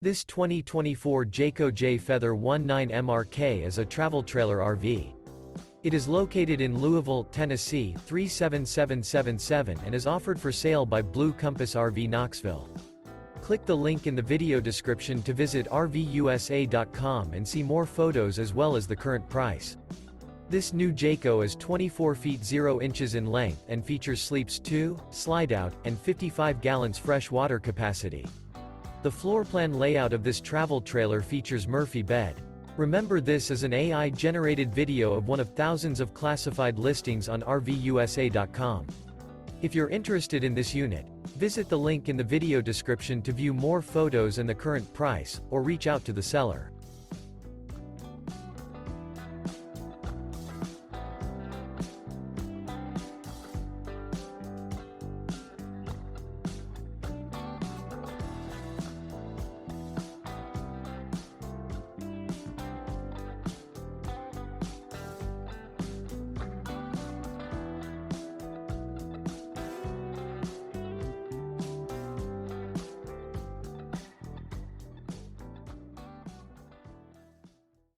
This 2024 Jayco Jay Feather 19MRK is a travel trailer RV. It is located in Louisville, Tennessee 37777 and is offered for sale by Blue Compass RV Knoxville. Click the link in the video description to visit RVUSA.com and see more photos as well as the current price. This new Jayco is 24 feet 0 inches in length and features sleeps 2, Slideout, and 55 gallons fresh water capacity. The floor plan layout of this travel trailer features Murphy bed. Remember, this is an AI-generated video of one of thousands of classified listings on RVUSA.com. If you're interested in this unit, visit the link in the video description to view more photos and the current price, or reach out to the seller.